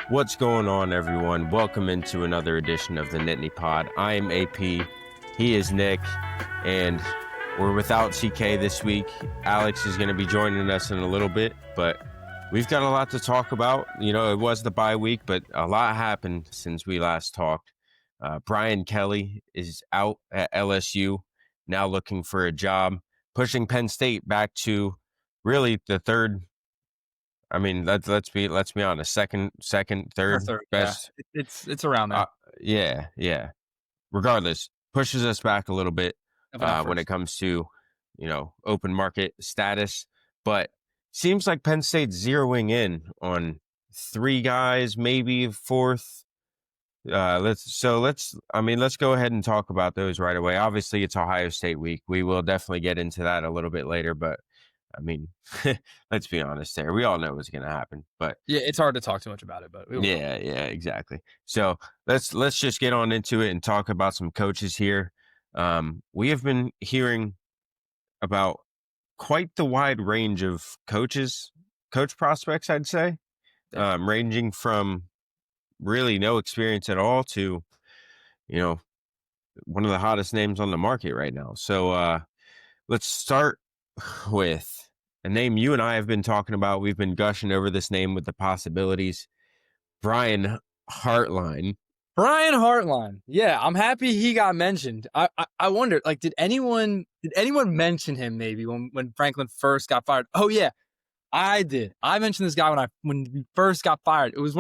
What's going on, everyone? Welcome into another edition of the Nittany Pod. I am AP. He is Nick, and we're without CK this week. Alex is going to be joining us in a little bit, but we've got a lot to talk about. You know, it was the bye week, but a lot happened since we last talked. Brian Kelly is out at LSU, now looking for a job, pushing Penn State back to really the third. I mean, let's be honest. Second, third Third, yeah. best. It's around there. Yeah. Regardless, pushes us back a little bit when it comes to, open market status. But seems like Penn State's zeroing in on three guys, maybe fourth. Let's go ahead and talk about those right away. Obviously, it's Ohio State week. We will definitely get into that a little bit later, but I mean, let's be honest there. We all know what's going to happen, but yeah, it's hard to talk too much about it, but yeah, exactly. So let's just get on into it and talk about some coaches here. We have been hearing about quite the wide range of coach prospects, I'd say, ranging from really no experience at all to, one of the hottest names on the market right now. So let's start with a name you and I have been talking about. We've been gushing over this name with the possibilities. Brian Hartline. Yeah, I'm happy he got mentioned. I wonder, like, did anyone mention him maybe when Franklin first got fired? Oh yeah, I did. I mentioned this guy when he first got fired. It was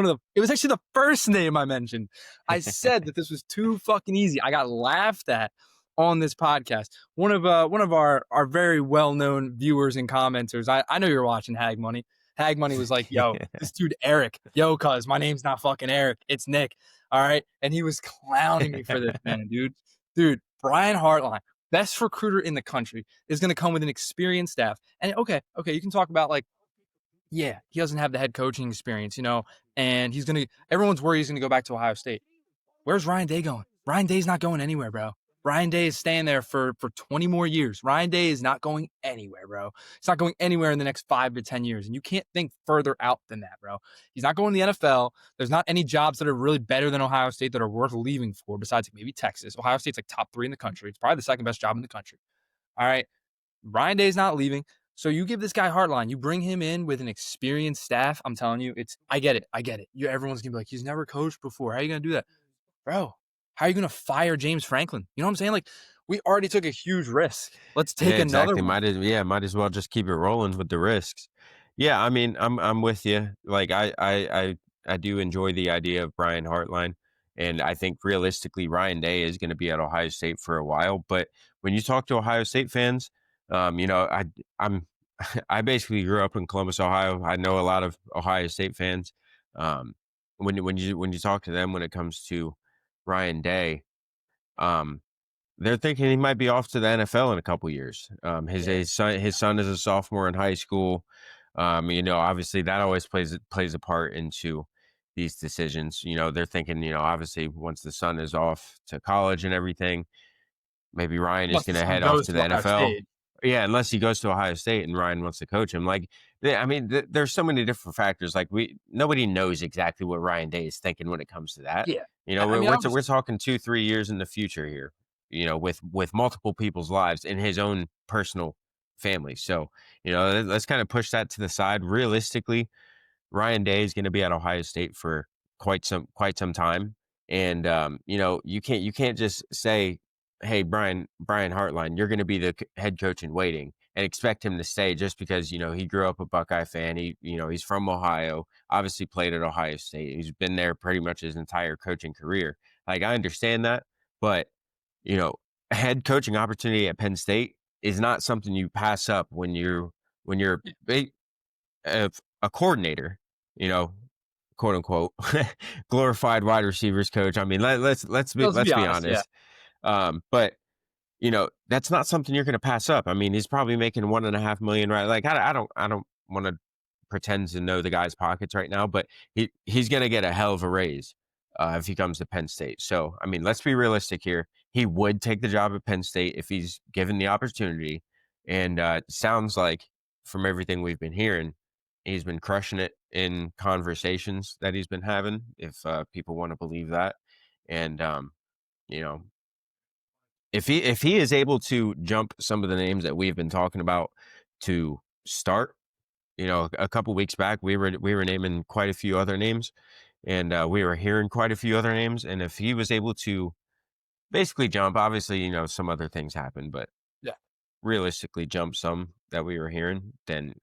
actually the first name I mentioned. I said that this was too fucking easy. I got laughed at on this podcast. One of our very well-known viewers and commenters. I know you're watching Hag Money. Hag Money was like, yo, this dude Eric. Yo, cuz my name's not fucking Eric. It's Nick. All right. And he was clowning me for this, man, dude. Dude, Brian Hartline, best recruiter in the country, is going to come with an experienced staff. And okay, you can talk about like, yeah, he doesn't have the head coaching experience, and everyone's worried he's going to go back to Ohio State. Where's Ryan Day going? Ryan Day's not going anywhere, bro. Ryan Day is staying there for 20 more years. Ryan Day is not going anywhere, bro. He's not going anywhere in the next 5 to 10 years. And you can't think further out than that, bro. He's not going to the NFL. There's not any jobs that are really better than Ohio State that are worth leaving for, besides maybe Texas. Ohio State's like top 3 in the country. It's probably the second best job in the country. All right. Ryan Day's not leaving. So you give this guy Hartline, you bring him in with an experienced staff. I'm telling you, I get it. Everyone's going to be like, he's never coached before. How are you going to do that? Bro, how are you going to fire James Franklin? You know what I'm saying? Like, we already took a huge risk. Let's take another one. Might as well just keep it rolling with the risks. Yeah, I mean, I'm with you. Like, I do enjoy the idea of Brian Hartline, and I think realistically, Ryan Day is going to be at Ohio State for a while. But when you talk to Ohio State fans, I basically grew up in Columbus, Ohio. I know a lot of Ohio State fans. When you talk to them when it comes to Ryan Day, they're thinking he might be off to the NFL in a couple years. His son is a sophomore in high school. Obviously that always plays a part into these decisions. They're thinking, obviously once the son is off to college and everything, maybe Ryan is going to head off to the NFL. State. Yeah, unless he goes to Ohio State and Ryan wants to coach him. Like, there's so many different factors. Like, nobody knows exactly what Ryan Day is thinking when it comes to that. Yeah, we're talking 2-3 years in the future here. With multiple people's lives in his own personal family. So, let's kind of push that to the side. Realistically, Ryan Day is going to be at Ohio State for quite some time, and you can't just say, hey, Brian Hartline, you're going to be the head coach in waiting and expect him to stay just because, he grew up a Buckeye fan. He's from Ohio, obviously played at Ohio State. He's been there pretty much his entire coaching career. Like, I understand that, but, a head coaching opportunity at Penn State is not something you pass up when you're a coordinator, quote unquote, glorified wide receivers coach. I mean, let's be honest. Yeah. But that's not something you're going to pass up. I mean, he's probably making $1.5 million, right? Like, I don't want to pretend to know the guy's pockets right now, but he's going to get a hell of a raise if he comes to Penn State. So, I mean, let's be realistic here. He would take the job at Penn State if he's given the opportunity. And sounds like, from everything we've been hearing, He's been crushing it in conversations that he's been having, if people want to believe that. And you know, if he is able to jump some of the names that we've been talking about to start, a couple weeks back we were naming quite a few other names, and we were hearing quite a few other names. And if he was able to basically jump, obviously, some other things happen, but Yeah. realistically jump some that we were hearing, then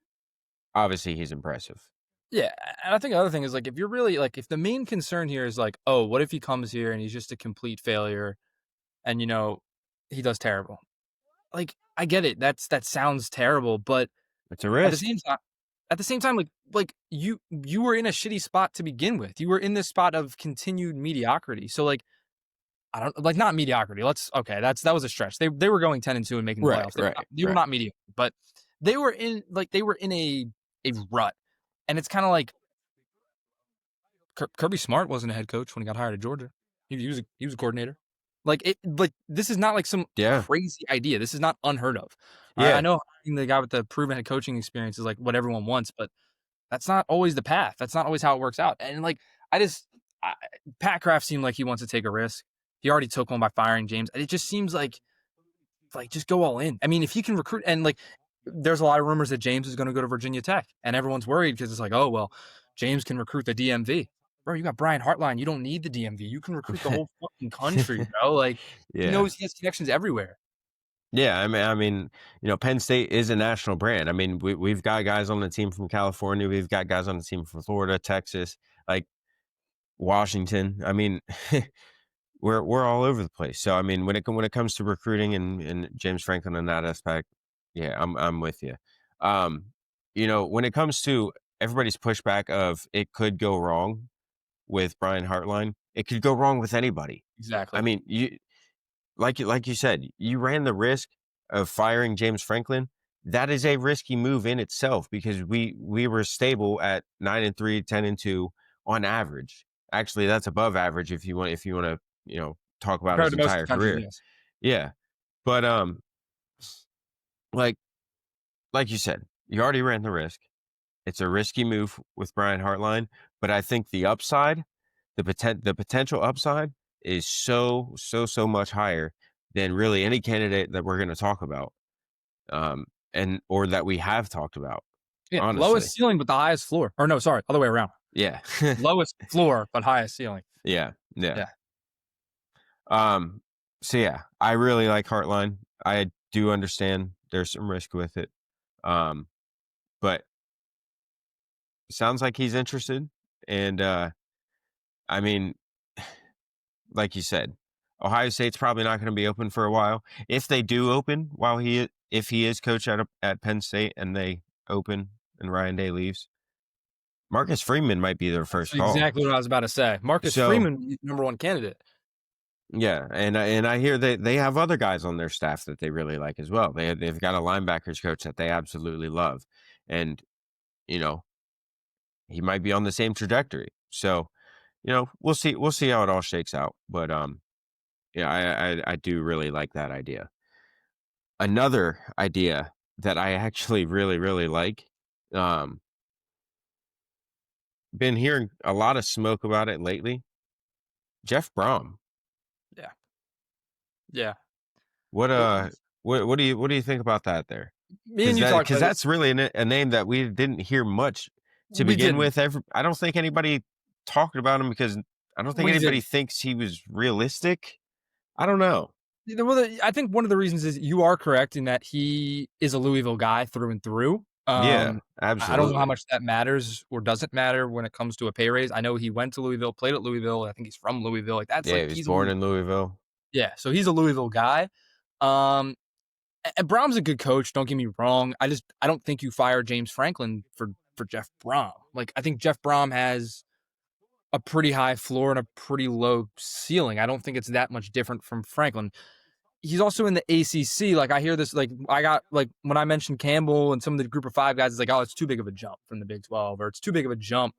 obviously he's impressive. Yeah, and I think the other thing is, like, if you're really like, if the main concern here is like, "Oh, what if he comes here and he's just a complete failure and, he does terrible?" Like, I get it, that sounds terrible, but It's a at the risk. same time like, you were in a shitty spot to begin with. You were in this spot of continued mediocrity. So, like, I don't like, not mediocrity. That was a stretch. They were going 10 and 2 and making the Right, playoffs. right, They were right. not mediocre, but they were in a rut. And it's kinda like Kirby Smart wasn't a head coach when he got hired at Georgia. He was a coordinator. This is not like some Yeah, crazy idea. This is not unheard of. Alright, I yeah. know hiring the guy with the proven head coaching experience is like what everyone wants, but that's not always the path. That's not always how it works out. And like, I just, I, Pat Kraft seemed like he wants to take a risk. He already took one by firing James. And it just seems like just go all in. I mean, if he can recruit, and like, there's a lot of rumors that James is going to go to Virginia Tech, and everyone's worried because it's like, oh well, James can recruit the DMV. Bro, you got Brian Hartline. You don't need the DMV. You can recruit the whole fucking country, bro. Like, he Yeah. knows he has connections everywhere. Yeah, I mean, Penn State is a national brand. I mean, we've got guys on the team from California, we've got guys on the team from Florida, Texas, like Washington. I mean, we're all over the place. So I mean, when it comes to recruiting and James Franklin in that aspect, yeah, I'm with you. When it comes to everybody's pushback of it could go wrong with Brian Hartline, it could go wrong with anybody. I Exactly. mean, like you said, you ran the risk of firing James Franklin. That is a risky move in itself because we were stable at 9-3, 10-2 on average. Actually, that's above average if you want to, talk about Compared his to most of entire the countries, career. yes. Yeah. But like like you said, you already ran the risk. It's a risky move with Brian Hartline, but I think the potential upside is so much higher than really any candidate that we're going to talk about, and or that we have talked about. Yeah, lowest Honestly, ceiling but the highest floor. Or no, sorry, other way around. yeah, Lowest floor but highest ceiling. yeah, yeah. Yeah. Um, so yeah, I really like Heartline. I do understand there's some risk with it, um, but sounds like he's interested, and I mean, like you said, Ohio State's probably not going to be open for a while. If they do open if he is coach at Penn State and they open and Ryan Day leaves, Marcus Freeman might be their That's first call. exactly what I was about to say. Marcus So Freeman, number 1 candidate. yeah, and I hear they have other guys on their staff that they really like as well. They've got a linebackers coach that they absolutely love, and you know he might be on the same trajectory. So we'll see how it all shakes out. But yeah, I do really like that idea. Another idea that I actually really, really like, um, been hearing a lot of smoke about it lately. Jeff Brom. Yeah. Yeah. What Well, what do you think about that there? me and Because you that talked because about this. that's really a name that we didn't hear much to We begin didn't. with. I don't think anybody talked about him because I don't think We anybody didn't. thinks he was realistic. I don't know. I think one of the reasons is you are correct in that he is a Louisville guy through and through. Yeah, I don't know how absolutely. much that matters or doesn't matter when it comes to a pay raise. I know he went to Louisville, played at Louisville. I think he's from Louisville. Like, that's Yeah, like he was he's a born in Louisville. yeah, so he's a Louisville guy. Um, and Brom's a good coach. Don't get me wrong. I don't think you fire James Franklin for Jeff Brom. Like, I think Jeff Brom has a pretty high floor and a pretty low ceiling. I don't think it's that much different from Franklin. He's also in the ACC. Like, I hear this, like, I got, like, when I mentioned Campbell and some of the group of 5 guys, it's like, oh, it's too big of a jump from the Big 12, or it's too big of a jump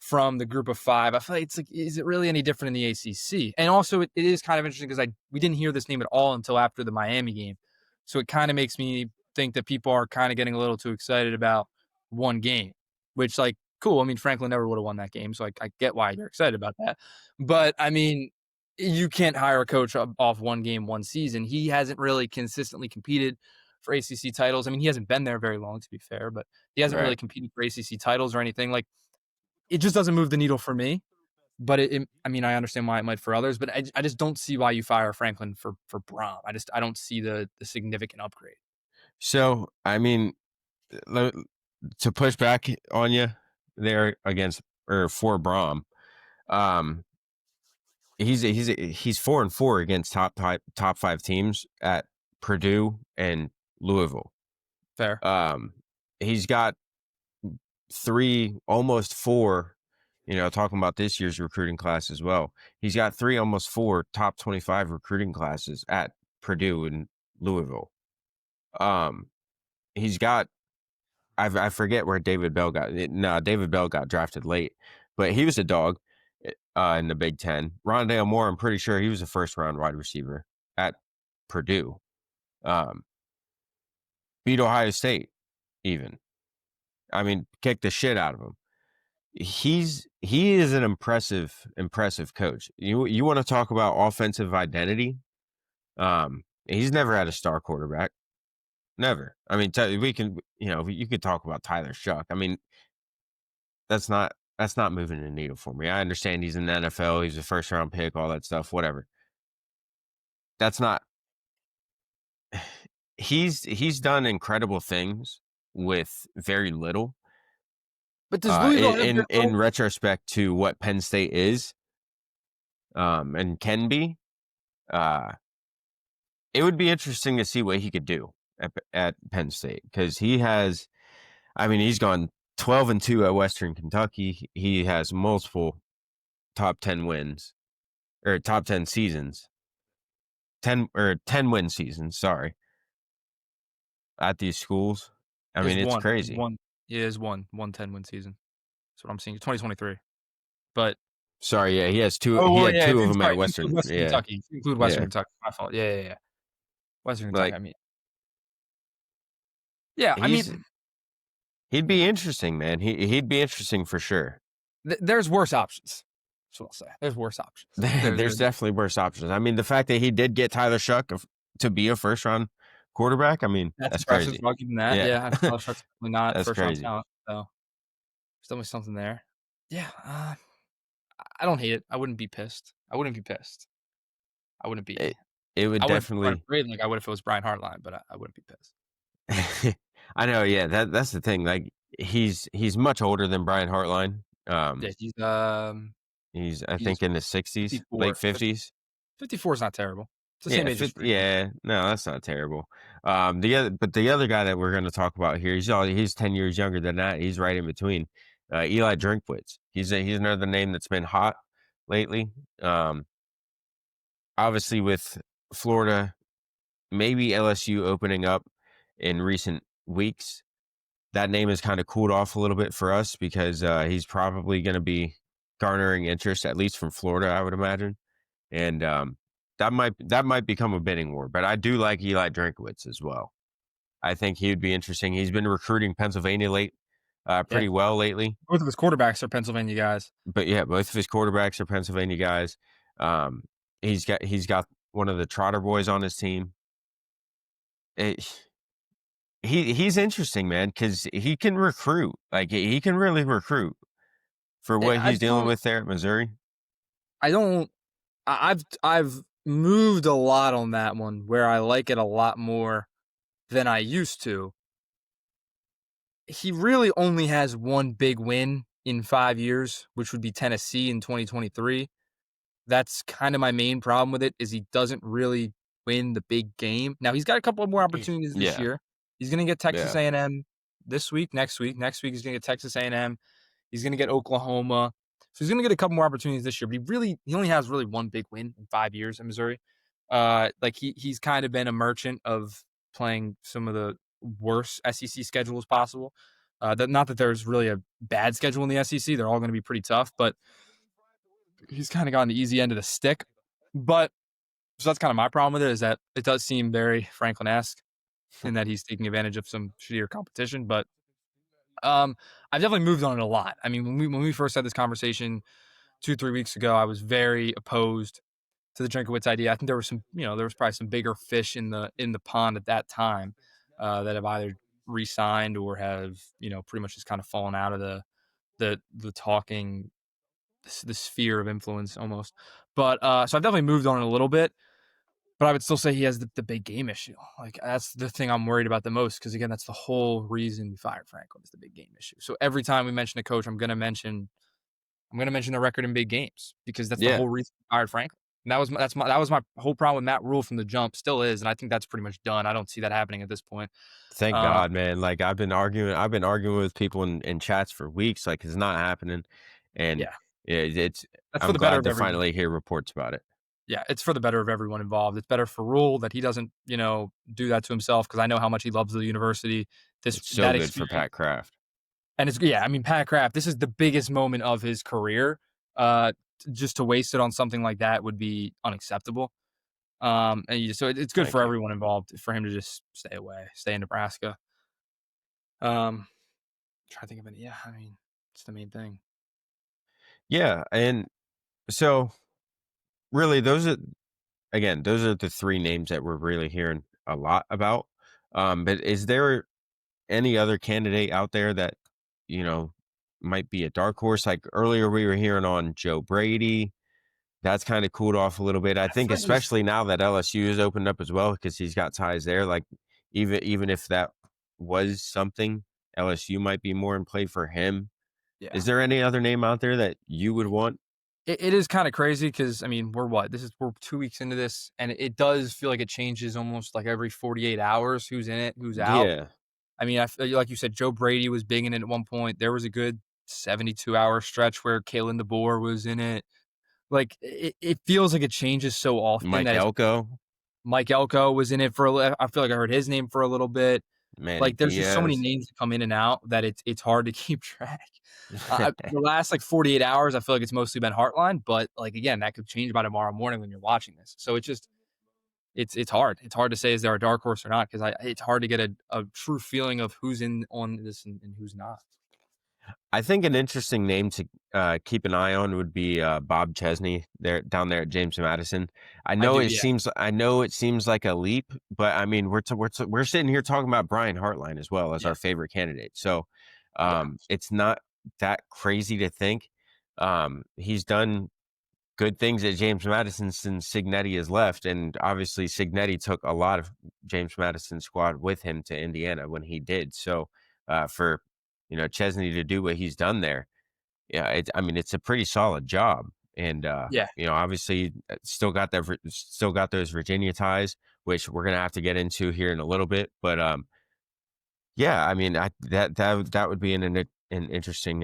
from the group of 5. I feel like it's like, is it really any different in the ACC? And also, it is kind of interesting because we didn't hear this name at all until after the Miami game. So it kind of makes me think that people are kind of getting a little too excited about one game, which, like, cool. I mean, Franklin never would have won that game, so I get why you're excited about that. But I mean, you can't hire a coach off one game, one season. He hasn't really consistently competed for ACC titles. I mean, he hasn't been there very long, to be fair, but he hasn't really Right. competed for ACC titles or anything. Like, it just doesn't move the needle for me. But I mean, I understand why it might for others, but I just don't see why you fire Franklin for Brom. I don't see the significant upgrade. So, I mean, le- to push back on you there against or for Brom, um, he's 4-4 against top five teams at Purdue and Louisville. Fair. He's got three, almost four. Talking about this year's recruiting class as well. He's got three, almost four top 25 recruiting classes at Purdue and Louisville. He's got I forget where David Bell got. No, David Bell got drafted late, but he was a dog in the Big Ten. Rondale Moore, I'm pretty sure he was a first round wide receiver at Purdue. Um, beat Ohio State, even. I mean, kicked the shit out of him. He is an impressive coach. You want to talk about offensive identity? He's never had a star quarterback. Never. I mean, we can, you could talk about Tyler Shuck. I mean, that's not moving the needle for me. I understand he's in the NFL, he's a first round pick, all that stuff, whatever. That's not. He's done incredible things with very little. But does Louisville have their In retrospect to what Penn State is, and can be, it would be interesting to see what he could do at Penn State, because he has, I mean, he's gone 12-2 at Western Kentucky. He has multiple top 10 wins or top 10 seasons, 10 win seasons. Sorry, at these schools. I is mean, it's one crazy. yeah, is one 10-win season. That's what I'm seeing. 2023. But Sorry, yeah, he has two. oh He well, had yeah, two of them at sorry, Western. include Western Yeah, Kentucky. Include Western yeah. Kentucky. My fault. Yeah. Western Kentucky. Like I mean, yeah. I he'd mean, be interesting, man. He'd be interesting for sure. there's worse options. That's what I'll say. There's worse options. There's definitely worse options. I mean, the fact that he did get Tyler Shuck to be a first round quarterback, I mean, That's that's impressive. crazy. I'll give him that. Yeah, Yeah, I Tyler Shuck's definitely not that's first round crazy. talent. So there's definitely something there. Yeah, I don't hate it. I wouldn't be pissed. I wouldn't be pissed. I wouldn't be. It would I wouldn't be definitely. afraid like I would if it was Brian Hartline, but I wouldn't be pissed. I know. Yeah, that's the thing. Like he's much older than Brian Hartline. Yeah, He's I he's think in the 60s, late 54. 50s. 54 is not terrible. It's the same Yeah, age as 50, Franklin. yeah, no, that's not terrible. The other guy that we're going to talk about here, he's 10 years younger than that. He's right in between. Eli Drinkwitz. He's another name that's been hot lately. Obviously with Florida, maybe LSU opening up in recent weeks, that name has kind of cooled off a little bit for us, because he's probably going to be garnering interest, at least from Florida, I would imagine. And that might become a bidding war. But I do like Eli Drinkwitz as well. I think he would be interesting. He's been recruiting Pennsylvania Yeah, pretty well lately. both of his quarterbacks are Pennsylvania guys. But yeah, both of his quarterbacks are Pennsylvania guys. Um, he's got one of the Trotter boys on his team. He's interesting, man, because he can recruit. Like he can really recruit for Eh, what I he's dealing don't with there at Missouri. I don't I've moved a lot on that one where I like it a lot more than I used to. He really only has one big win in 5 years, which would be Tennessee in 2023. That's kind of my main problem with it, is he doesn't really win the big game. Now he's got a couple of more opportunities this Yeah, year. He's gonna get Texas yeah. A&M this week, next week. Next week he's gonna get Texas A&M. He's gonna get Oklahoma. So he's gonna get a couple more opportunities this year, but he only has really one big win in 5 years in Missouri. Like he's kind of been a merchant of playing some of the worst SEC schedules possible. Not that there's really a bad schedule in the SEC; they're all going to be pretty tough. But he's kind of gotten the easy end of the stick. But so that's kind of my problem with it, is that it does seem very Franklin-esque in that he's taking advantage of some shittier competition. But Um, I've definitely moved on it a lot. I mean, when we first had this conversation 2 3 weeks ago, I was very opposed to the Drinkowitz idea. I think there was there was probably some bigger fish in the pond at that time that have either re-signed or have pretty much just kind of fallen out of the talking the sphere of influence almost. But so I've definitely moved on it a little bit. But I would still say he has the big game issue. Like that's the thing I'm worried about the most because again, that's the whole reason we fired Franklin is the big game issue. So every time we mention a coach, I'm gonna mention the record in big games because that's the Yeah. whole reason I fired Franklin. And that was my whole problem with Matt Rule from the jump, still is, and I think that's pretty much done. I don't see that happening at this point. Thank Uh, God, man. Like I've been arguing with people in chats for weeks. Like it's not happening, and yeah, it's. that's for I'm the better glad of to everyone. finally hear reports about it. Yeah, it's for the better of everyone involved. It's better for Rule that he doesn't, do that to himself because I know how much he loves the university. This It's so that good for experience, Pat Kraft. and it's yeah. I mean, Pat Kraft. This is the biggest moment of his career. Just to waste it on something like that would be unacceptable. So it's good Thank for you. everyone involved for him to just stay away, stay in Nebraska. Um, trying to think of it. Yeah, I mean, it's the main thing. Yeah, and so really, those are the three names that we're really hearing a lot about. But is there any other candidate out there that you know might be a dark horse? Like earlier, we were hearing on Joe Brady. That's kind of cooled off a little bit. I I think, feel like there's especially now that LSU has opened up as well, because he's got ties there. Like even if that was something, LSU might be more in play for him. yeah. Is there any other name out there that you would want? It is kind of crazy because I mean we're 2 weeks into this and it does feel like it changes almost like every 48 hours who's in it who's out. Yeah, I mean I feel like you said Joe Brady was big in it at one point. There was a good 72-hour stretch where Kalen DeBoer was in it. Like it feels like it changes so often Mike that it's Elko, Mike Elko was in it I feel like I heard his name for a little bit. Manny Like, there's just so many Diaz. names that come in and out that it's hard to keep track. The last, like, 48 hours, I feel like it's mostly been Heartline, but, like, again, that could change by tomorrow morning when you're watching this. So it's just it's hard. It's hard to say is there a dark horse or not because it's hard to get a true feeling of who's in on this and who's not. I think an interesting name to keep an eye on would be Bob Chesney there down there at James Madison. I do, yeah, I know it seems like a leap, but I mean we're sitting here talking about Brian Hartline as well as yeah, our favorite candidate. So yeah, it's not that crazy to think. He's done good things at James Madison since Signetti has left, and obviously Signetti took a lot of James Madison's squad with him to Indiana when he did. So for Chesney to do what he's done there, yeah, I mean it's a pretty solid job, and yeah. obviously still got those Virginia ties, which we're gonna have to get into here in a little bit. But yeah, I mean that would be an interesting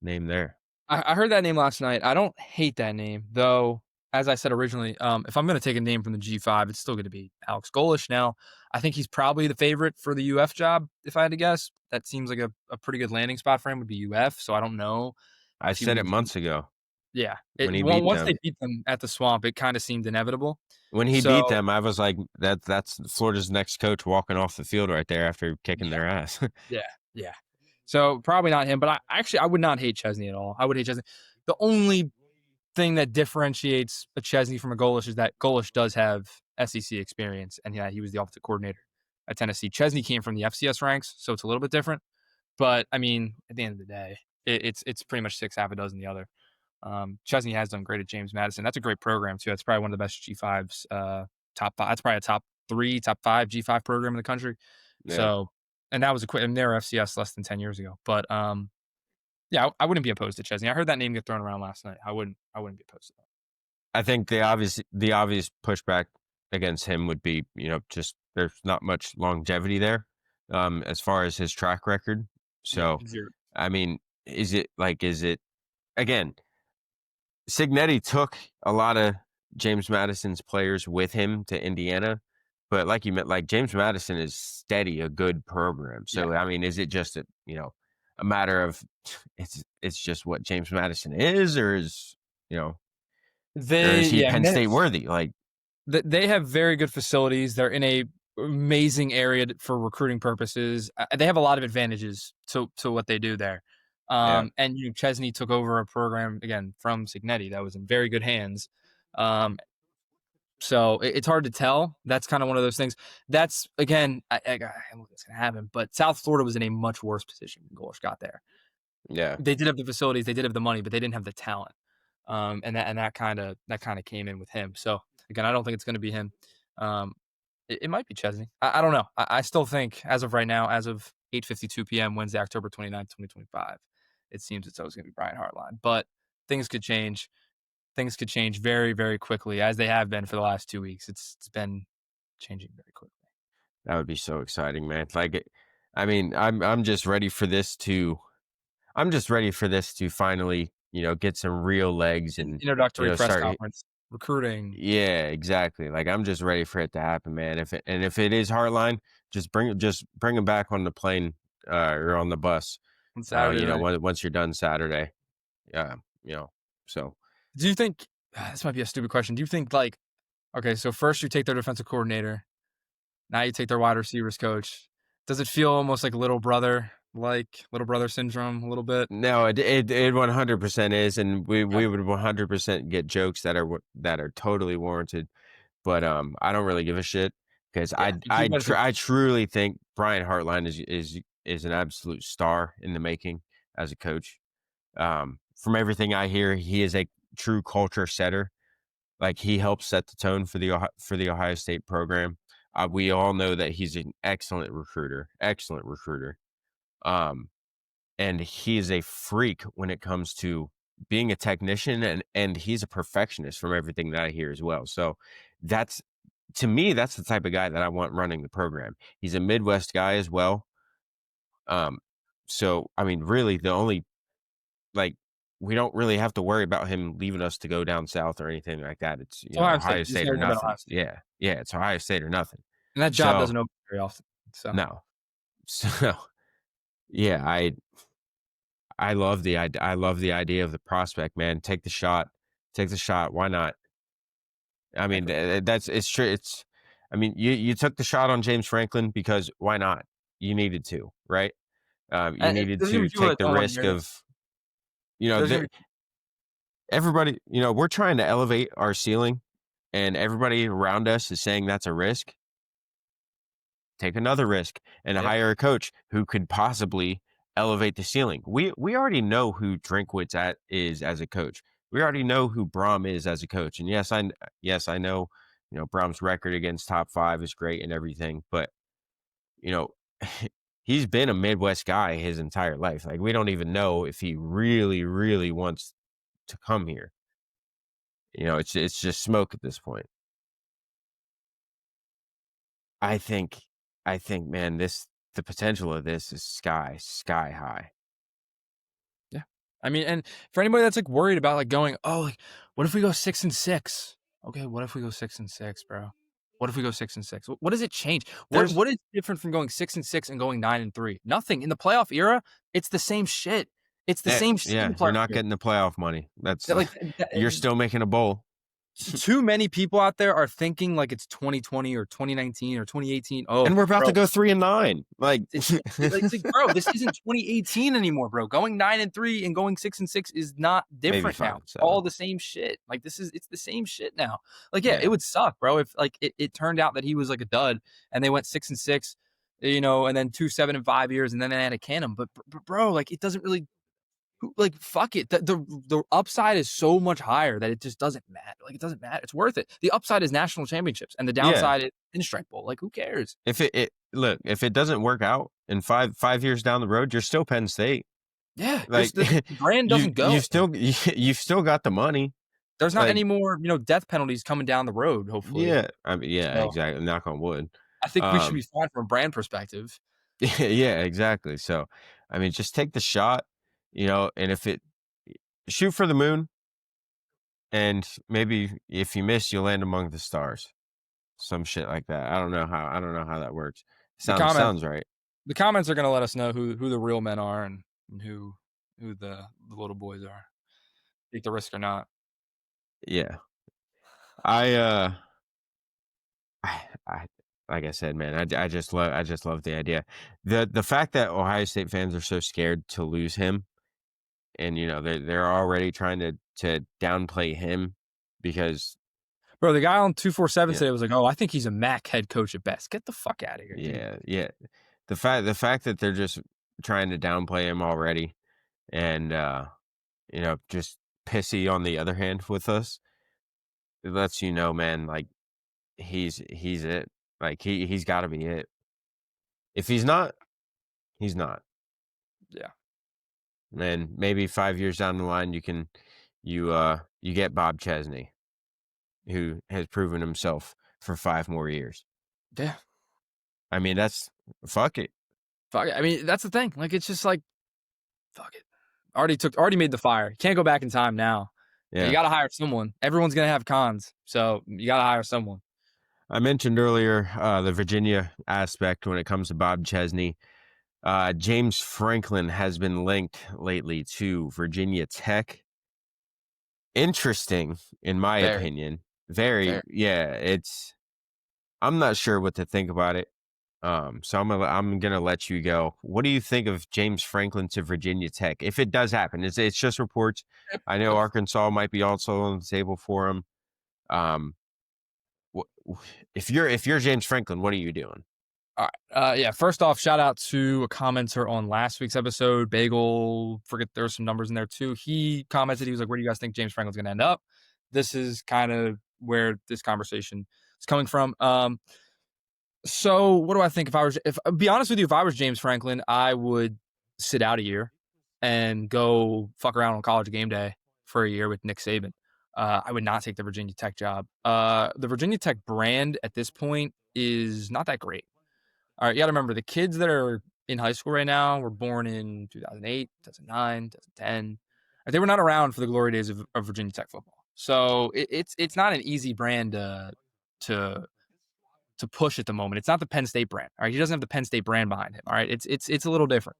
name there. I heard that name last night. I don't hate that name, though. As I said originally, if I'm going to take a name from the G5, it's still going to be Alex Golish. Now, I think he's probably the favorite for the UF job. If I had to guess, that seems like a pretty good landing spot for him would be UF. So I don't know I if he said would it even. months ago Yeah, when he beat once them. they beat them at the Swamp, it kind of seemed inevitable. When he beat So them, I was like, that's Florida's next coach walking off the field right there after kicking yeah, their ass. yeah, yeah. So probably not him, but I would not hate Chesney at all. I would hate Chesney. The only thing that differentiates a Chesney from a Golish is that Golish does have SEC experience, and yeah, he was the offensive coordinator at Tennessee. Chesney came from the FCS ranks, so it's a little bit different. But I mean, at the end of the day, it's pretty much six half a dozen the other. Chesney has done great at James Madison. That's a great program too. That's probably one of the best G5s, top five. That's probably a top three, top five G5 program in the country. Yeah. So, and that was and they were FCS less than 10 years ago. But yeah, I wouldn't be opposed to Chesney. I heard that name get thrown around last night. I wouldn't be opposed to that. I think the obvious pushback against him would be, just there's not much longevity there, as far as his track record. Yeah, So, zero. I mean, is it again? Signetti took a lot of James Madison's players with him to Indiana, but like you meant, like James Madison is steady, a good program. Yeah. So, I mean, is it just a matter of it's just what James Madison is, or you know, or is he Yeah, I Penn mean, State worthy? Like, they have very good facilities. They're in a amazing area for recruiting purposes. They have a lot of advantages to what they do there. Yeah. And Chesney took over a program again from Signetti that was in very good hands. Um, so it's hard to tell. That's kind of one of those things. That's again, I don't know what's going to happen, but South Florida was in a much worse position when Golish got there. Yeah. They did have the facilities, they did have the money, but they didn't have the talent. And that kind of came in with him. So again, I don't think it's going to be him. Um, it might be Chesney. I don't know. I still think as of right now, as of 8:52 p.m. Wednesday, October 29th, 2025, it seems it's always going to be Brian Hartline. But things could change. Things could change very, very quickly, as they have been for the last 2 weeks. It's been changing very quickly. That would be so exciting, man. Like, I mean, I'm just ready for this to. I'm just ready for this to finally, get some real legs and, Introductory press start. conference, recruiting Yeah, exactly. Like I'm just ready for it to happen, man. If it is Hardline, just bring him back on the plane or on the bus. on Saturday night. Once you're done Saturday. Yeah, you know. So Do you think this might be a stupid question? Do you think like okay, so first you take their defensive coordinator, now you take their wide receivers coach. Does it feel almost like little brother syndrome a little bit? no, it 100% is, and we Yeah. we would 100% get jokes that are totally warranted. But I don't really give a shit because Yeah, you guys are I truly think Brian Hartline is an absolute star in the making as a coach. From everything I hear, he is a true culture setter. Like he helps set the tone for the Ohio State program. We all know that he's an excellent recruiter. Um, and he is a freak when it comes to being a technician, and he's a perfectionist from everything that I hear as well. So that's to me, that's the type of guy that I want running the program. He's a Midwest guy as well. Um, so I mean, really, the only like we don't really have to worry about him leaving us to go down south or anything like that. It's it's Ohio State. Ohio You just State or never know about nothing. Ohio State. Yeah, yeah, it's Ohio State or nothing. And that job So doesn't open very often. So no, so yeah, I love I love the idea of the prospect, man. Take the shot. Why not? I I mean, agree. that's it's true. I mean, you took the shot on James Franklin because why not? You needed to, right? You needed There's gonna to be people take that the don't want to risk hear this. of, you know, There's gonna there, be everybody, we're trying to elevate our ceiling, and everybody around us is saying that's a risk. Take another risk and yeah. hire a coach who could possibly elevate the ceiling. We already know who is as a coach. We already know who Brom is as a coach. And yes, I know, Brom's record against top five is great and everything, but you know, he's been a Midwest guy his entire life. Like we don't even know if he really, really wants to come here. It's just smoke at this point. I think I think, man, the potential of this is sky high. Yeah. I mean, and for anybody that's like worried about like going, oh, like, what if we go 6-6? Okay, what if we go 6-6, bro? What if we go 6-6? What does it change? What There's what is different from going 6-6 and going 9-3? Nothing. In the playoff era, it's the same shit. It's the same shit in yeah, the you're playoff not era. getting the playoff money. That's That, like you're still making a bowl. too many people out there are thinking like it's 2020 or 2019 or 2018. Oh, And we're about to bro, go 3-9. Like it's like, bro, this isn't 2018 anymore, bro. Going 9-3 and going 6-6 is not maybe different now. 5 and It's 7. all the same shit. Like it's the same shit now. Like, yeah, it Yeah. would suck, bro, if like it turned out that he was like a dud and they went 6-6, and then 2 7 in 5 years and then they had a cannon. But bro, like it doesn't really like fuck it. The upside is so much higher that it just doesn't matter. Like it doesn't matter. It's worth it. The upside is national championships and the Yeah. downside is pinstripe bowl. Like who cares? If it doesn't work out in 5 years down the road, you're still Penn State. Yeah, Like the brand doesn't go. you've still got the money. There's not Like any more, death penalties coming down the road, hopefully. yeah, I mean yeah, So exactly. Knock on wood. I think we should be Um fine from a brand perspective. yeah, exactly. So I mean just take the shot, and if it shoot for the moon, and maybe if you miss, you'll land among the stars. Some shit like that. I don't know how that works. The Sounds right. comments are gonna let us know who the real men are and who the little boys are. Take the risk or not. Yeah. I I like I said, man, I just love the idea. The fact that Ohio State fans are so scared to lose him, and they're already trying to downplay him because Bro, the guy on 247 yeah today was like, "Oh, I think he's a MAC head coach at best." Get the fuck out of here, dude. yeah the fact that they're just trying to downplay him already, and just pissy on the other hand with us, it lets you know, man, like he's it. Like he's got to be it. If he's not, he's not. Yeah. And maybe 5 years down the line, you get Bob Chesney, who has proven himself for 5 more years. Yeah. I mean, that's fuck it. Fuck it. I mean, that's the thing. Like, it's just like, fuck it. Already made the fire. Can't go back in time now. You Yeah. got to hire someone. Everyone's going to have cons. So you got to hire someone. I mentioned earlier the Virginia aspect when it comes to Bob Chesney. James Franklin has been linked lately to Virginia Tech. Interesting, in my Very, opinion. Very, very. yeah. I'm not sure what to think about it. So I'm gonna let you go. What do you think of James Franklin to Virginia Tech? If it does happen, it's just reports. I know Arkansas might be also on the table for him. Um, if you're James Franklin, what are you doing? All right. Yeah. First off, shout out to a commenter on last week's episode, Bagel. Forget there were some numbers in there too. He commented, he was like, "Where do you guys think James Franklin's going to end up?" This is kind of where this conversation is coming from. So what do I think? If I'll be honest with you, if I was James Franklin, I would sit out a year and go fuck around on college game day for a year with Nick Saban. I would not take the Virginia Tech job. The Virginia Tech brand at this point is not that great. All right, you got to remember the kids that are in high school right now were born in 2008, 2009, 2010. They were not around for the glory days of Virginia Tech football. So it's not an easy brand to push at the moment. It's not the Penn State brand. All right, he doesn't have the Penn State brand behind him. All right, it's a little different.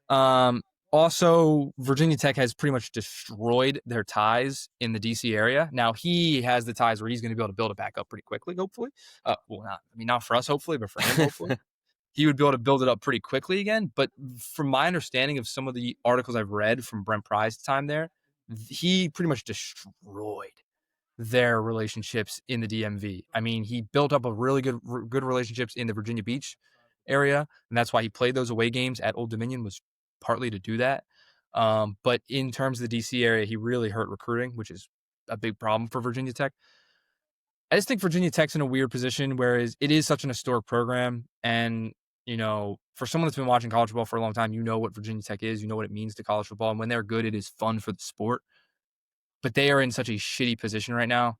Also, Virginia Tech has pretty much destroyed their ties in the DC area. Now he has the ties where he's going to be able to build it back up pretty quickly, hopefully. Not for us, hopefully, but for him, hopefully. He would be able to build it up pretty quickly again. But from my understanding of some of the articles I've read from Brent Pry's time there, he pretty much destroyed their relationships in the DMV. I mean, he built up a really good relationships in the Virginia Beach area, and that's why he played those away games at Old Dominion, was partly to do that. But in terms of the DC area, he really hurt recruiting, which is a big problem for Virginia Tech. I just think Virginia Tech's in a weird position, whereas it is such an historic program. And, for someone that's been watching college football for a long time, you know what Virginia Tech is, you know what it means to college football. And when they're good, it is fun for the sport. But they are in such a shitty position right now.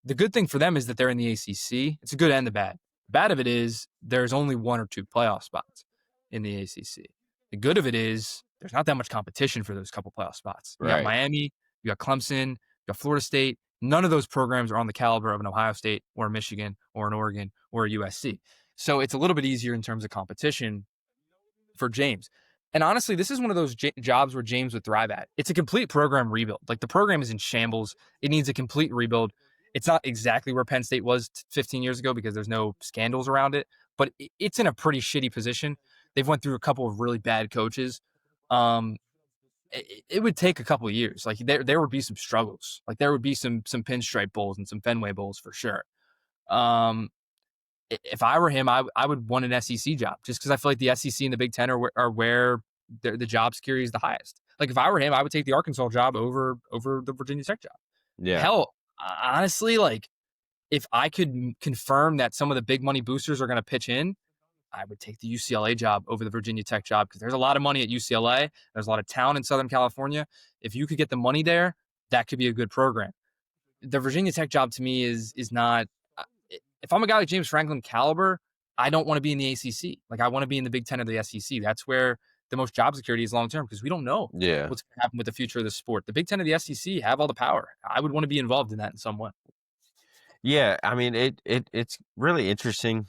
The good thing for them is that they're in the ACC. It's a good and the bad. The bad of it is there's only one or two playoff spots in the ACC. The good of it is there's not that much competition for those couple playoff spots. You got Right. Miami, you got Clemson, you got Florida State. None of those programs are on the caliber of an Ohio State or a Michigan or an Oregon or a USC. So it's a little bit easier in terms of competition for James. And honestly, this is one of those jobs where James would thrive at. It's a complete program rebuild. Like, the program is in shambles. It needs a complete rebuild. It's not exactly where Penn State was 15 years ago because there's no scandals around it, but it's in a pretty shitty position. They've went through a couple of really bad coaches. It would take a couple of years. Like, there would be some struggles. Like, there would be some pinstripe bowls and some Fenway bowls for sure. If I were him, I would want an SEC job, just because I feel like the SEC and the Big Ten are where the job security is the highest. Like, if I were him, I would take the Arkansas job over the Virginia Tech job. Yeah. Hell, honestly, like, if I could confirm that some of the big money boosters are going to pitch in, I would take the UCLA job over the Virginia Tech job, because there's a lot of money at UCLA. There's a lot of talent in Southern California. If you could get the money there, that could be a good program. The Virginia Tech job to me is not. If I'm a guy like James Franklin caliber, I don't want to be in the ACC. Like, I want to be in the Big Ten or the SEC. That's where the most job security is long term, because we don't know Yeah. what's going to happen with the future of the sport. The Big Ten or the SEC have all the power. I would want to be involved in that in some way. Yeah. I mean, it's really interesting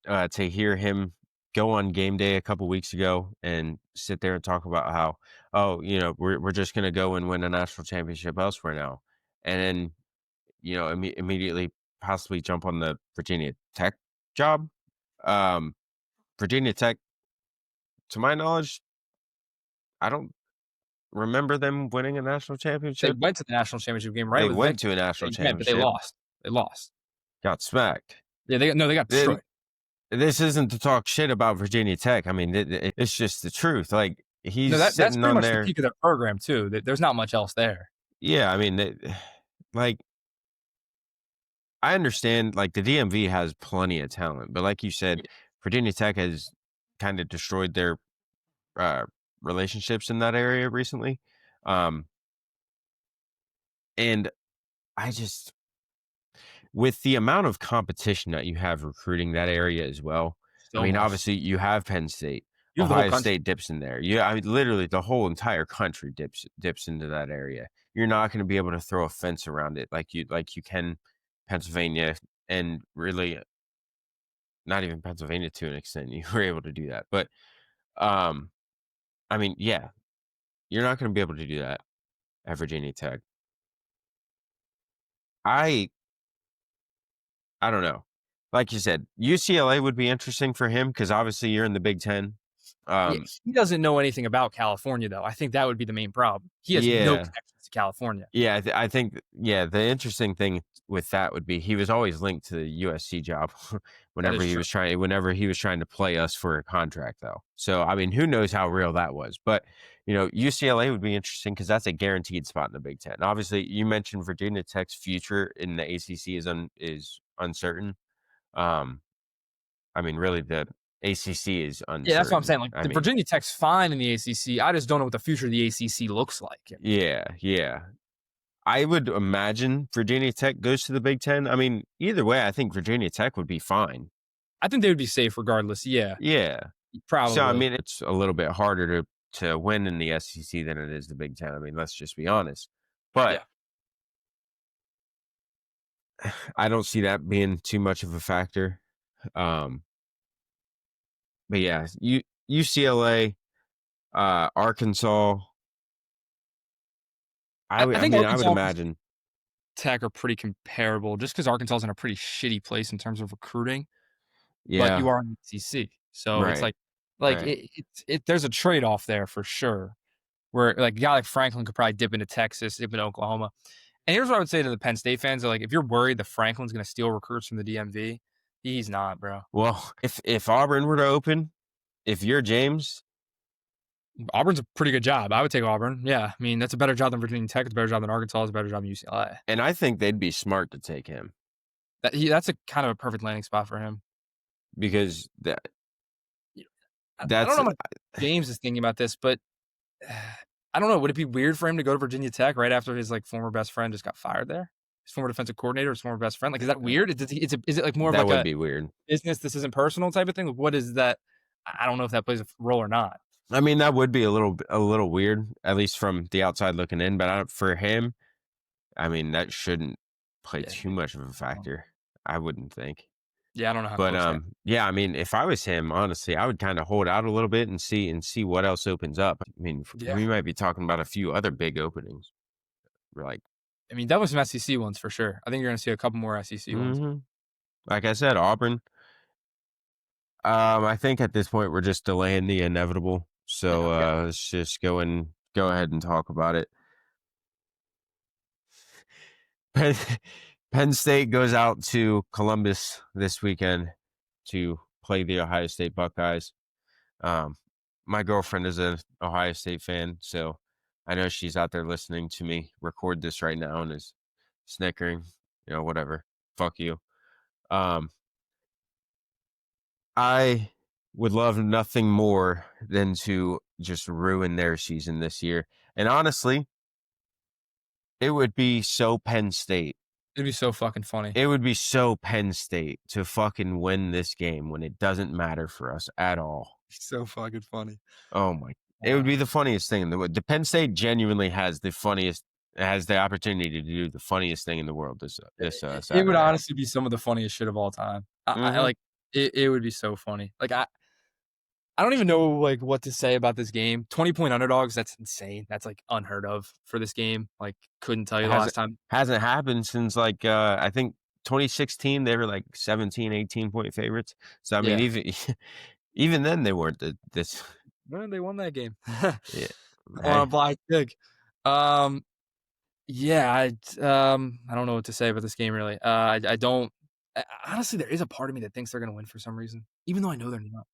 to hear him go on game day a couple weeks ago and sit there and talk about how, oh, we're just going to go and win a national championship elsewhere now. And then, immediately possibly jump on the Virginia Tech job. Um, Virginia Tech, to my knowledge, I don't remember them winning a national They championship. went to the national championship game, right, They with went Vic? to a national They went, but they championship, lost. They lost. got smacked. Yeah, they got Then destroyed. this isn't to talk shit about Virginia Tech. I mean, it's just the truth. Like No, he's that's sitting pretty on much the there. peak of their program too. There's not much else there. Yeah, I mean, like I understand. Like the DMV has plenty of talent, but like you said, Virginia Tech has kind of destroyed their uh, relationships in that area recently. Um, and I just with the amount of competition that you have recruiting that area as well. I So mean, much. obviously you have Penn State, You have the whole Ohio country. State dips in there. Yeah, I mean, literally the whole entire country dips into that area. You're not going to be able to throw a fence around it like you can Pennsylvania, and really not even Pennsylvania to an extent. You were able to do that, but um, I mean, yeah, you're not going to be able to do that at Virginia Tech. I I don't know. Like you said, UCLA would be interesting for him because obviously you're in the Big Ten. Yeah, Um, he doesn't know anything about California, though. I think that would be the main problem. He has no yeah, connections to California. yeah. I think yeah. The interesting thing with that would be he was always linked to the USC job That is true. whenever he was trying to play us for a contract though. So I mean, who knows how real that was? But UCLA would be interesting because that's a guaranteed spot in the Big Ten. Obviously, you mentioned Virginia Tech's future in the ACC is uncertain. Um, I mean, really, the ACC is Yeah, that's what I'm uncertain. saying. Like I the mean, Virginia Tech's fine in the ACC. I just don't know what the future of the ACC looks like. I mean, yeah, yeah. I would imagine Virginia Tech goes to the Big Ten. I mean, either way, I think Virginia Tech would be fine. I think they would be safe regardless. Yeah, Yeah. So I probably. mean, it's a little bit harder to win in the SEC than it is the Big Ten. I mean, let's just be honest. But Yeah, I don't see that being too much of a factor. Um, but yeah, UCLA, Arkansas. I I think mean, I would Arkansas and imagine. Tech are pretty comparable, just because Arkansas is in a pretty shitty place in terms of recruiting. But Yeah. you are in the ACC, so it's Right. like Right. there's a trade off there for sure. Where like a guy like Franklin could probably dip into Texas, dip into Oklahoma. And here's what I would say to the Penn State fans: like, if you're worried that Franklin's going to steal recruits from the DMV, he's not, bro. Well, if Auburn were to open, if you're James, Auburn's a pretty good job. I would take Auburn. Yeah, I mean that's a better job than Virginia Tech. It's a better job than Arkansas. It's a better job than UCLA. and I think they'd be smart to take him That's a kind of a perfect landing spot for him. because I don't that's know what James is thinking about this, but I don't know. Would it be weird for him to go to Virginia Tech right after his like former best friend just got fired there? His former defensive coordinator, his former best friend. Like, is that weird? Is it like more of that like would a be weird. business? This isn't personal type of thing. Like, what is that? I don't know if that plays a role or not. I mean, that would be a little weird, at least from the outside looking in. But for him, I mean, that shouldn't play Yeah, too much of a factor. I wouldn't think. yeah. I don't know how But close that. yeah, I mean, if I was him, honestly, I would kind of hold out a little bit and see what else opens up. I mean, Yeah, we might be talking about a few other big openings. We're like, I mean, that was some SEC ones for sure. I think you're going to see a couple more SEC ones. hmm like I said, Auburn. I think at this point we're just delaying the inevitable. So Okay. let's just go ahead and talk about it. Penn, Penn State goes out to Columbus this weekend to play the Ohio State Buckeyes. Um, my girlfriend is an Ohio State fan, so I know she's out there listening to me record this right now and is snickering, whatever. Fuck you. Um, I would love nothing more than to just ruin their season this year. And honestly, it would be so Penn State. It'd be so fucking funny. It would be so Penn State to fucking win this game when it doesn't matter for us at all. So fucking funny. Oh my! It would be the funniest thing in the world. The Penn State genuinely has the opportunity to do the funniest thing in the world this It would Saturday. honestly be some of the funniest shit of all time. I Hmm like it. It would be so funny. Like I don't even know like what to say about this game. 20-point underdogs, that's insane. That's like unheard of for this game. Like couldn't tell you It the last time. hasn't happened since like I think 2016, they were like 17, 18 point favorites. So I mean, Yeah. even then they weren't this. Well, they won that game. Yeah, On a hey, blind pig. Um, yeah, I don't know what to say about this game really. I don't honestly, there is a part of me that thinks they're gonna win for some reason, even though I know they're not.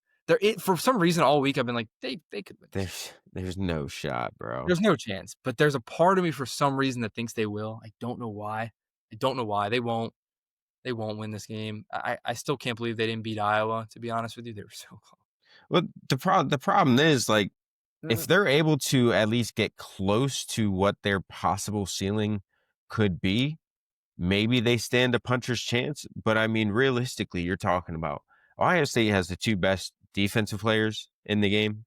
For some reason all week I've been like, they could win this. there's no shot, bro. There's no chance, but there's a part of me for some reason that thinks they will. I don't know why. I don't know why. They won't win this game. I still can't believe they didn't beat Iowa, to be honest with you. They were so Well, the problem is like if close. they're able to at least get close to what their possible ceiling could be, maybe they stand a puncher's chance. But I mean, realistically, you're talking about Ohio State has the two best defensive players in the game,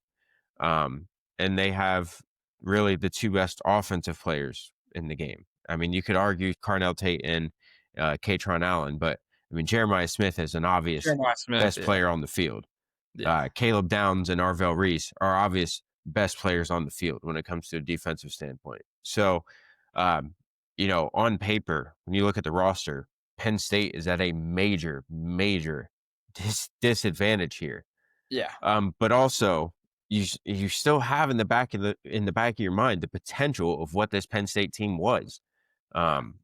um, and they have really the two best offensive players in the game. I mean, you could argue Carnell Tate and Katron Allen, but I mean, Jeremiah Smith is an obvious Jeremiah Smith, best yeah. player on the field. Yeah. Caleb Downs and Arvell Reese are obvious best players on the field when it comes to a defensive standpoint. So, um, on paper, when you look at the roster, Penn State is at a major, major disadvantage here. Yeah. But also, you still have in the back of your mind the potential of what this Penn State team was, Yeah. um,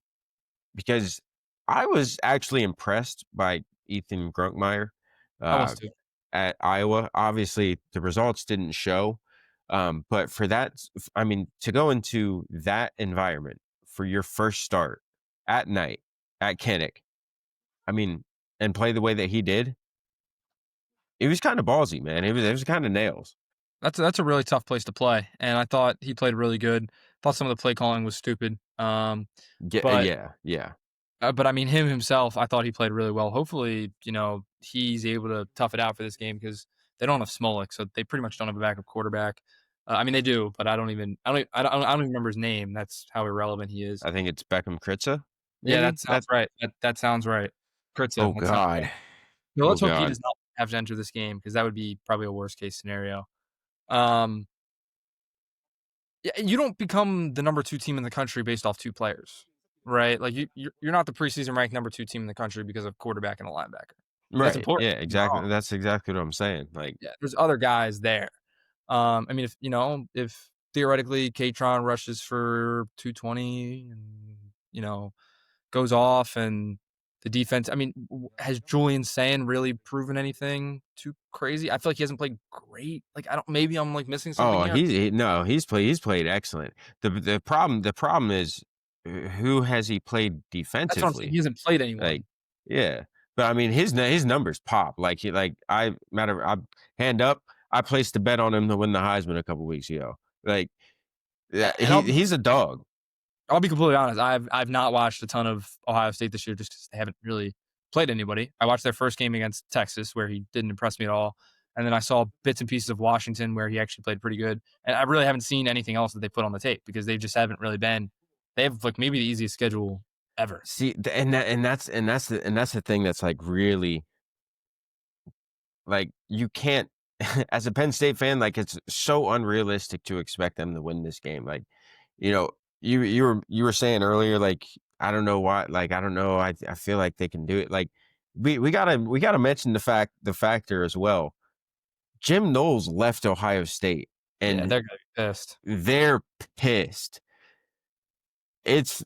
because I was actually impressed by Ethan Grunkmeyer. I was Uh, too. at Iowa. Obviously, the results didn't show, but for that, I mean, to go into that environment for your first start at night at Kinnick, I mean, and play the way that he did, it was kind of ballsy, man. It was kind of nails. That's a really tough place to play, and I thought he played really good. Thought some of the play calling was stupid. Yeah, But yeah. but I mean, him himself, I thought he played really well. Hopefully, he's able to tough it out for this game because they don't have Smolik, so they pretty much don't have a backup quarterback. I mean, they do, but I don't even remember his name. That's how irrelevant he is. I think it's Beckham Kritza, Yeah, maybe that sounds that. right. That sounds right. Kritza, Oh that sounds right. God, So oh let's hope he God. does not have to enter this game because that would be probably a worst case scenario. Um, yeah, you don't become the number 2 team in the country based off 2 players, right? Like, you're not the preseason ranked number 2 team in the country because of quarterback and a linebacker. That's Right. important, Yeah. don't get me wrong. Exactly. That's exactly what I'm saying. Like, Yeah, there's other guys there. I mean, if theoretically Katron rushes for 220 and, goes off and the defense I mean, has Julian Sand really proven anything too crazy? I feel like he hasn't played great. Like, I don't maybe I'm, like, missing something oh, here. no, he's played excellent. The problem is who has he played That's what I'm saying. He defensively? hasn't played Like, anyone. yeah, but I mean his numbers pop. I hand up. I placed a bet on him to win the Heisman a couple weeks ago. Like, yeah, And he's a dog. I'll be completely honest. I've not watched a ton of Ohio State this year just because they haven't really played anybody. I watched their first game against Texas where he didn't impress me at all, and then I saw bits and pieces of Washington where he actually played pretty good. And I really haven't seen anything else that they put on the tape because they just haven't really been. They have like maybe the easiest schedule ever. See, and that's the thing that's like really like you can't as a Penn State fan, like it's so unrealistic to expect them to win this game. Like, you know, you were saying earlier, like I don't know why, like I don't know, I feel like they can do it. Like we gotta mention the factor as well. Jim Knowles left Ohio State, Yeah, and they're gonna be pissed. they're pissed. It's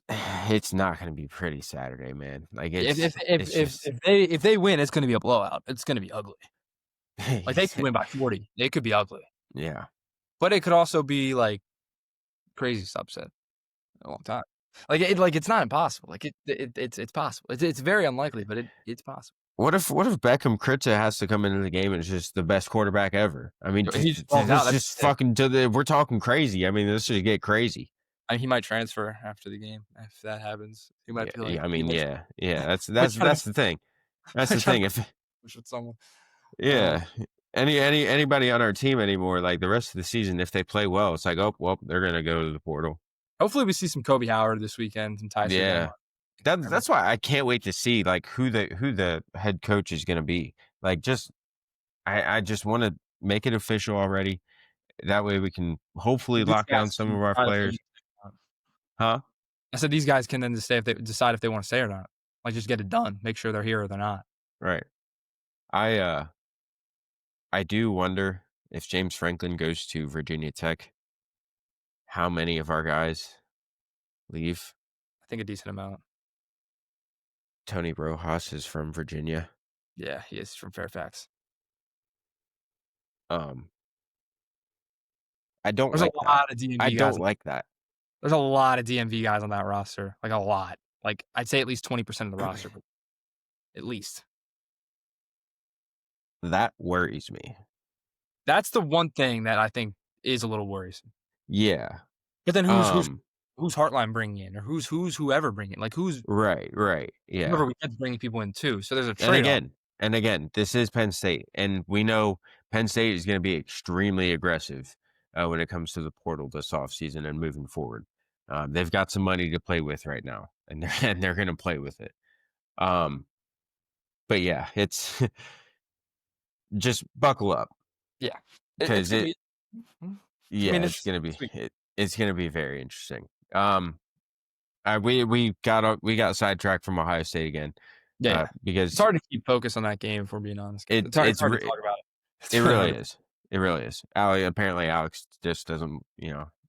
not gonna be pretty Saturday, man. Like If if it's if if just if they if they win, it's gonna be a blowout. It's gonna be ugly. Like they could win by 40. It could be ugly, yeah. but it could also be like crazy upset. A long time. It's not impossible. It's possible. It's very unlikely, but it's possible. What if Beckham Kritza has to come into the game and is just the best quarterback ever? I mean, He just balls out, this that'd be just sick. fucking we're talking crazy. I mean, this should get crazy. I mean, he might transfer after the game if that happens. He might Yeah, be like yeah. I he mean, might yeah, yeah. That's might that's try to that's the thing. That's might the try to thing. If push with someone. yeah, anybody on our team anymore, like the rest of the season, if they play well, it's like, oh well, they're gonna go to the portal. Hopefully, we see some Kobe Howard this weekend and Ty Sedano. Yeah, that's why I can't wait to see like who the head coach is gonna be. Like, I just want to make it official already. That way we can hopefully These lock down guys some can of our decide if they players. wanna stay or not. Huh? I said these guys can then just say if they decide if they want to stay or not. Like, just get it done. Make sure they're here or they're not. Right. I do wonder if James Franklin goes to Virginia Tech, how many of our guys leave. I think a decent amount. Tony Rojas is from Virginia. Yeah, he is from Fairfax. Um, I don't There's a like that. lot of I DMV guys. don't like that. There's a lot of DMV guys on that roster, like, a lot. Like, I'd say at least 20% of the roster, but at least. That worries me. That's the one thing that I think is a little worrisome. Yeah. But then who's Heartline bringing in, or who's whoever bringing in? Like, who's Right. Yeah. whoever we had to bring people in too. So there's a And trade-off. again, this is Penn State, and we know Penn State is going to be extremely aggressive when it comes to the portal this offseason and moving forward. They've got some money to play with right now, and they're going to play with it. But yeah, it's just buckle up Yeah. It's because gonna be. I mean, it's going to be sweet. it's going to be very interesting. We got sidetracked from Ohio State again. Yeah. Because It's hard to keep focus on that game, if we're being honest. it It's hard it's to re- talk about it. It's it really really hard. is. It really is. Apparently Alex just doesn't,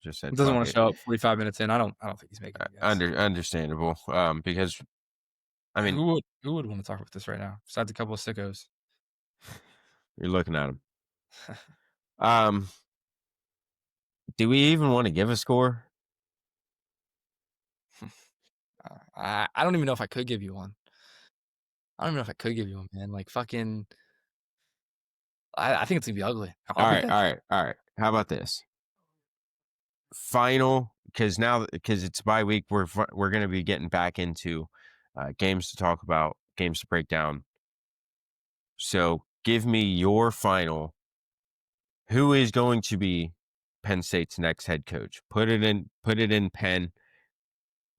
just said Doesn't fuck want to it. show up 45 minutes in. I don't think he's making it, guys. Understandable. Because I mean, who would want to talk about this right now besides a couple of sickos? you're looking at him. Do we even want to give a score? I don't even know if I could give you one. I don't even know if I could give you one, man. Like, fucking, I think it's gonna be ugly. All right. How about this? Final, because it's bye week, we're going to be getting back into games to talk about, games to break down. So give me your final. Who is going to be Penn State's next head coach? Put it in pen.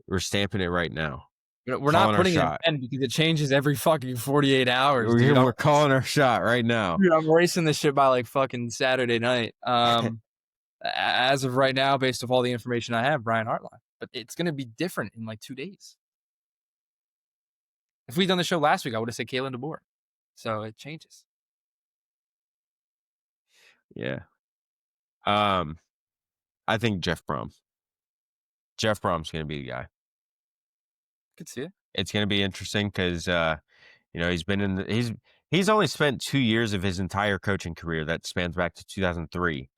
We're stamping it right now. We're not putting it in pen because it changes every fucking 48 hours, dude. We're calling our shot right now. Dude, I'm racing this shit by like fucking Saturday night. As of right now, based off all the information I have, Brian Hartline. But it's going to be different in like 2 days. If we'd done the show last week, I would have said Kalen DeBoer. So it changes. Yeah. I think Jeff Brom. Jeff Brom's going to be the guy. Could see it. It's going to be interesting because he's been he's only spent 2 years of his entire coaching career that spans back to 2003.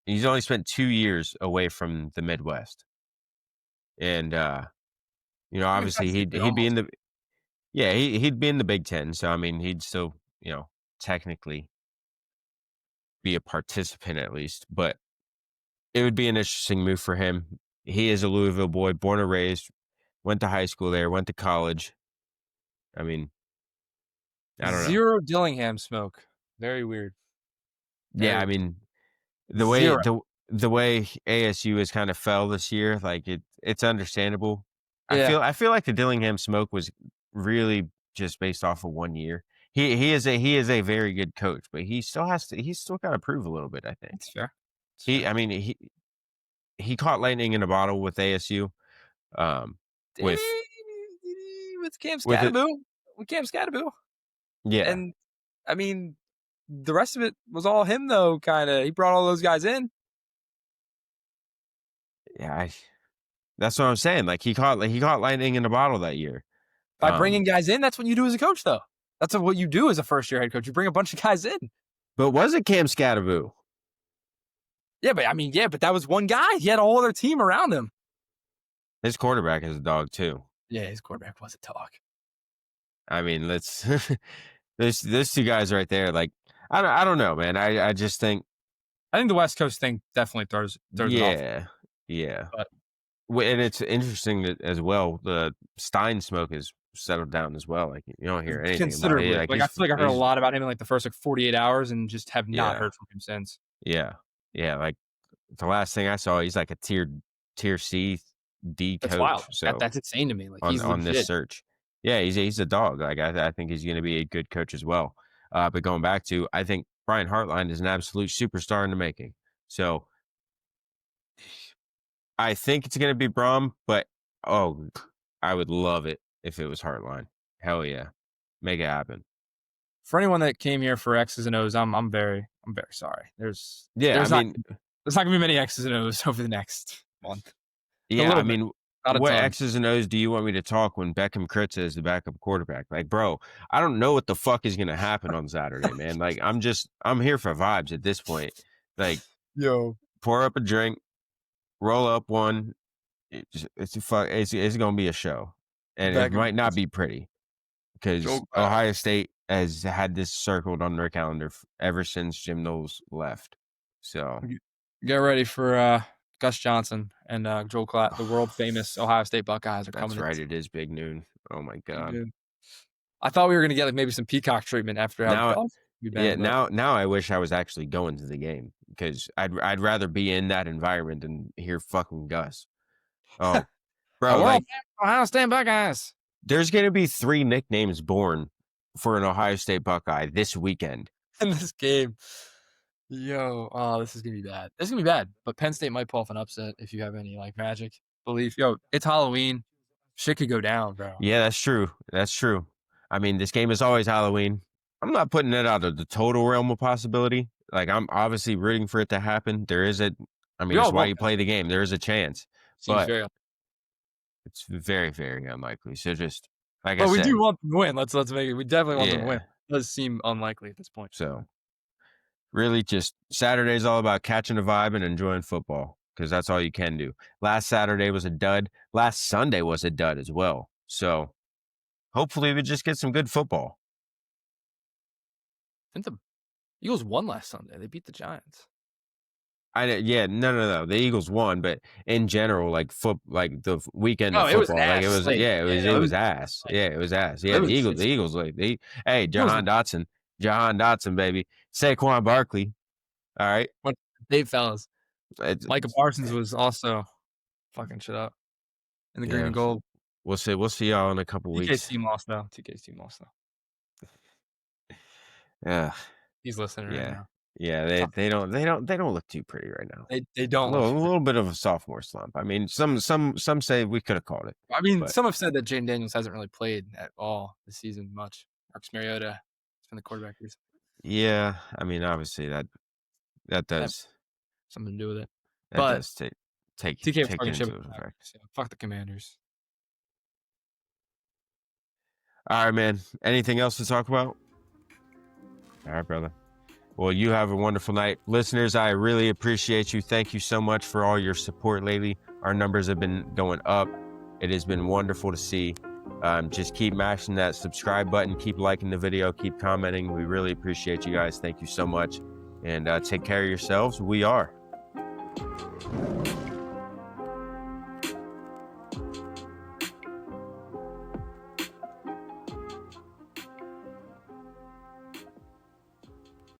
He's only spent 2 years away from the Midwest, and obviously he'd be in the he'd be in the Big Ten. So I mean, he'd still technically be a participant at least, but it would be an interesting move for him. He is a Louisville boy, born and raised, went to high school there, went to college. I mean, I don't know. Zero Dillingham smoke. Very weird. Yeah, I mean, the way ASU has kind of fell this year, like it's understandable. Yeah. I feel like the Dillingham smoke was really just based off of 1 year. He is a very good coach, but he's still got to prove a little bit, I think. It's fair. He caught lightning in a bottle with ASU. With Cam Scatteraboo. With Cam Scatteraboo. Yeah. And I mean, the rest of it was all him though, kinda. He brought all those guys in. Yeah, that's what I'm saying. Like he caught lightning in a bottle that year. By bringing guys in, that's what you do as a coach, though. That's what you do as a first-year head coach. You bring a bunch of guys in. But was it Cam Scatteraboo? Yeah, but that was one guy. He had a whole other team around him. His quarterback is a dog too. Yeah, his quarterback was a dog. I mean, let's those two guys right there. Like, I don't know, man. I just think. I think the West Coast thing definitely throws it off. Yeah. And it's interesting that as well, the Stein smoke has settled down as well. Like you don't hear anything about it. Like I feel like I heard a lot about him in like the first 48 hours and just have not heard from him since. Yeah. Like the last thing I saw, he's like a tier C, D coach. That's wild. So that's insane to me. Like on, he's on this search. Yeah, he's a dog. Like I think he's going to be a good coach as well. But going back to, I think Brian Hartline is an absolute superstar in the making. So I think it's going to be Brom, but I would love it if it was Heartline. Hell yeah. Make it happen. For anyone that came here for X's and O's, I'm very sorry. Yeah, I mean, there's not gonna be many X's and O's over the next month. A yeah, I little bit, mean, not a what ton. X's and O's do you want me to talk when Beckham Kritza is the backup quarterback? Like, bro, I don't know what the fuck is gonna happen on Saturday, man. Like, I'm here for vibes at this point. Like, Yo, pour up a drink, roll up one. It's gonna be a show, and it Beckham, might not be pretty because Joe Glad. Ohio State has had this circled on their calendar ever since Jim Knowles left. So Get ready for Gus Johnson and Joel Klatt. The world famous Ohio State Buckeyes are that's coming. right. It is big noon. Oh my god. I thought we were gonna get like maybe some Peacock treatment after how Now, we've yeah. been, but Now I wish I was actually going to the game because I'd rather be in that environment than hear fucking Gus. Oh, the bro, world like famous Ohio State Buckeyes there's gonna be 3 nicknames born for an Ohio State Buckeye this weekend. in this game. Yo, oh, this is gonna be bad. This is gonna be bad. But Penn State might pull off an upset if you have any like magic belief. Yo, it's Halloween. Shit could go down, bro. Yeah, that's true. That's true. I mean, this game is always Halloween. I'm not putting it out of the total realm of possibility. Like, I'm obviously rooting for it to happen. I mean, that's why you play the game. There is a chance, Seems but very. it's very, very unlikely. So just like But I we said, do want them to win. Let's make it. We definitely want them to win. yeah. It does seem unlikely at this point. So really, just Saturday's all about catching a vibe and enjoying football because that's all you can do. Last Saturday was a dud. Last Sunday was a dud as well. So hopefully we just get some good football. I think the Eagles won last Sunday. They beat the Giants. No. The Eagles won, but in general, like the weekend of it was football, an ass slate. it was ass. Yeah, it was ass. Yeah, It the was- Eagles, like Jahan Dotson, baby, Saquon Barkley. All right, Dave fellas. It's- Micah Parsons was also fucking shit up in the green and gold. We'll see y'all in a couple TK's weeks. team lost though. TK's team lost though. Yeah, He's listening right now. yeah. They don't look too pretty right now. They don't. A little bit of a sophomore slump. I mean, some say we could have called it. I mean, but some have said that Jaden Daniels hasn't really played at all this season much. Marcus Mariota has been the quarterback recently. Yeah, I mean, obviously that does something to do with it. That but does take TK take into effect. So fuck the Commanders. All right, man. Anything else to talk about? All right, brother. Well, you have a wonderful night. Listeners, I really appreciate you. Thank you so much for all your support lately. Our numbers have been going up. It has been wonderful to see. Just keep mashing that subscribe button. Keep liking the video. Keep commenting. We really appreciate you guys. Thank you so much. And take care of yourselves. We are.